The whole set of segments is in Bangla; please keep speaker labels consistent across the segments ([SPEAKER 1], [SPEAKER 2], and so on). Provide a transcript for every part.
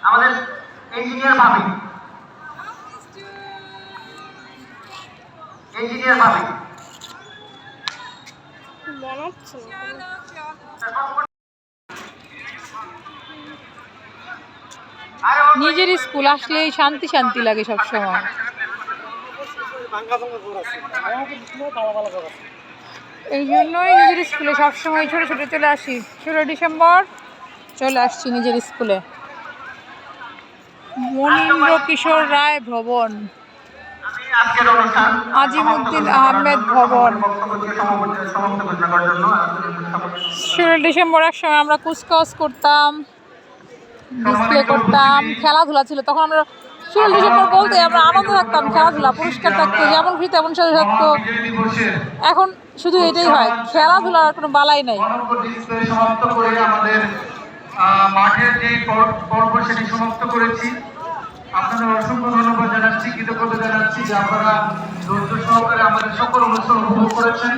[SPEAKER 1] আমাদের ইঞ্জিনিয়ার ভাবি
[SPEAKER 2] নিজের স্কুল আসলেই শান্তি শান্তি লাগে সবসময়। এই জন্যই নিজের স্কুলে সবসময় ছোট ছোট চলে আসি। 16 ডিসেম্বর চলে আসছি নিজের স্কুলে। মনীন্দ্র কিশোর রায় ভবন, আজিমউদ্দিন আহমেদ ভবন। 16 ডিসেম্বর এক সময় আমরা কুচকাওয়াজ করতাম, ডিসপ্লে করতাম, খেলাধুলা ছিল। তখন আমরা 16 ডিসেম্বর বলতে আমরা আনন্দ থাকতাম, খেলাধুলা, পুরস্কার থাকতো, যেমন খুশি তেমন সাথে থাকতো। এখন শুধু এটাই হয়, খেলাধুলার কোনো বালাই নাই।
[SPEAKER 1] মাঠের যে পর্ব সেটি সমাপ্ত করেছি। আপনাদের অসংখ্য ধন্যবাদ জানাচ্ছি, কৃতজ্ঞতা জানাচ্ছি যে আপনারা ধৈর্য সহকারে আমাদের সকল অনুষ্ঠান উপভোগ করেছেন।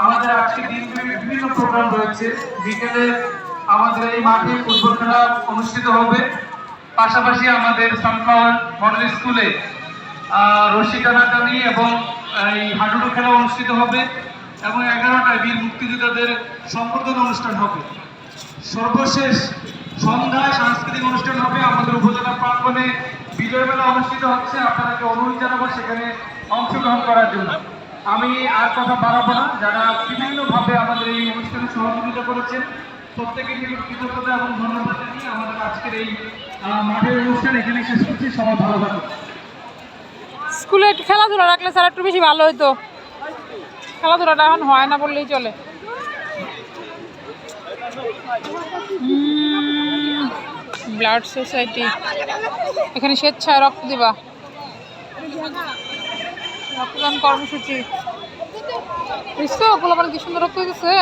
[SPEAKER 1] আমাদের আজকে দিনব্যাপী বিভিন্ন প্রোগ্রাম রয়েছে। বিকেলে আমাদের এই মাঠে ফুটবল খেলা অনুষ্ঠিত হবে। পাশাপাশি আমাদের সানফ্লাওয়ার মডেল স্কুলে রশি টানাটানি এবং এই হাডুডু খেলা অনুষ্ঠিত হবে এবং 11টায় বীর মুক্তিযোদ্ধাদের সংবর্ধনা অনুষ্ঠান হবে। সর্বশেষ সন্ধ্যায় সাংস্কৃতিক অনুষ্ঠান হবে। আমাদের উপজেলা প্রাঙ্গণে বিজয় মেলা অনুষ্ঠিত হচ্ছে। আপনাদেরকে অনুরোধ জানাবো সেখানে অংশগ্রহণ করার জন্য। আমি আর কথা বাড়াবো না। যারা বিভিন্নভাবে আমাদের এই অনুষ্ঠানে সহযোগিতা করেছেন প্রত্যেকের কৃতজ্ঞতা এবং ধন্যবাদ জানিয়ে আমাদের আজকের এই মাঠের অনুষ্ঠান এখানে শেষ করছি। সবাই ভালো থাকুন।
[SPEAKER 2] স্কুলে একটু খেলাধুলা রাখলে স্যার একটু বেশি ভালো হতো। খেলাধুলাটা এখন হয় না বললেই চলে। ব্লাড সোসাইটি, এখানে স্বেচ্ছায় রক্ত দিবা, রক্তদান কর্মসূচি। বুঝছো ওগুলো মানে কি সুন্দর রক্ত দিতেছে।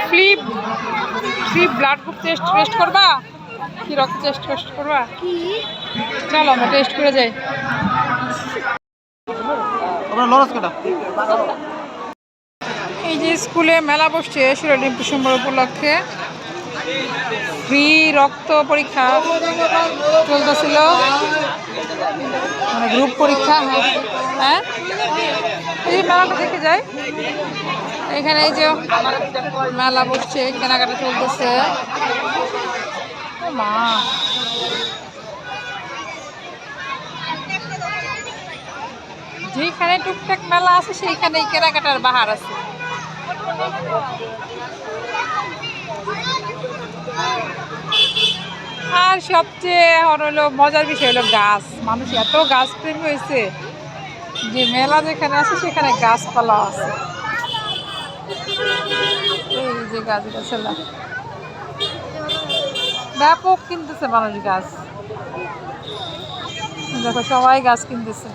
[SPEAKER 2] ফ্রি ব্লাড গ্রুপ টেস্ট করবা কি? রক্ত টেস্ট করবা? চলো আমরা টেস্ট করে যাই। এই যে স্কুলে মেলা বসছে 16 ডিসেম্বর উপলক্ষে। ফ্রি রক্ত পরীক্ষা চলতেছিল, মানে গ্রুপ পরীক্ষা। হ্যাঁ, এই মেলাটা দেখে যাই। এখানে এই যে মেলা বসছে, কেনাকাটা চলতেছে। মা, যেখানে টুকটাক মেলা আছে সেইখানেই কেনাকাটার বাহার আছে। আর সবচেয়ে এখন হলো মজার বিষয় হলো গাছ। মানুষ এত গাছ প্রেমী হয়েছে যে মেলা যেখানে আছে সেখানে গাছপালা আছে। এই যে গাছগাছালা ব্যাপক কিনতেছে মানুষ গাছ। দেখো সবাই গাছ কিনতেছে।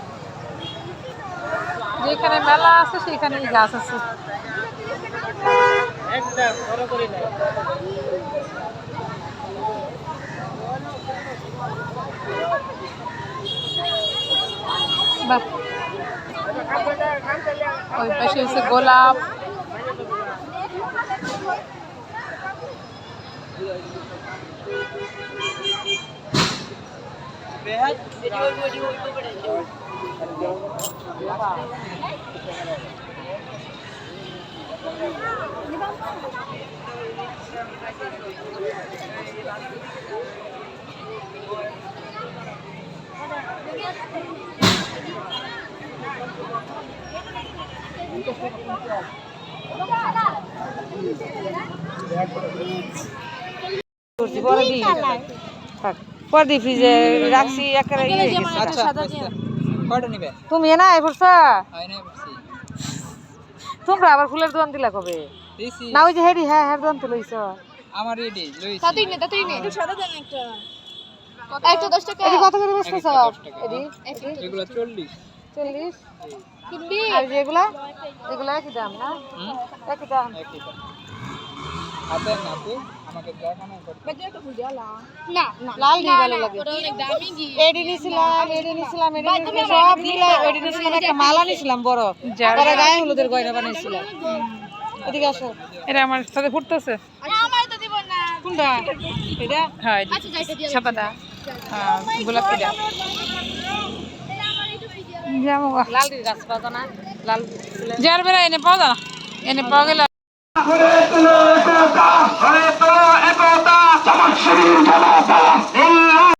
[SPEAKER 2] যেখানে মেলা আছে সেখানেই গাছ আছে। ওই পাশে হচ্ছে গোলাপ। পরে ফ্রিজে রাখছি। তুমি না তোমরা আবার ফুলের দোকান দিলা কবে? না ওই যে হেডি, হ্যাঁ দোকান তো লইছ। আমার রেডি লইছি। তাতেই নে একটু সাদা দেন একটা। একটা 10 টাকা। এডি কত করে বসছো সব? এগুলা 40 কিনবি? আর যেগুলা এগুলা কি দাম না? একই দাম। হাতে না তো
[SPEAKER 3] লাল দিয়ে ভালো লাগে এডি নিছিলাম সব মিলে এডি নিছিলাম একটা মালা নিছিলাম বড় পরে গায়ে হলুদের গয়না বানাইছিলাম এদিকে আসো
[SPEAKER 2] এটা আমার সাথে ফুটতেছে
[SPEAKER 3] কোনটা এটা
[SPEAKER 2] হ্যাঁ সাদাটা গোলাপিটা যাবো গা।
[SPEAKER 3] লাল দিয়ে গাছ পাতা না লাল
[SPEAKER 2] যার বেড়া এনে পাওয়া যায় না এনে পাওয়া গেলে
[SPEAKER 1] গড়ে তোলো একতা, গড়ে তোলো একতা, জামাত শিবির জামাত,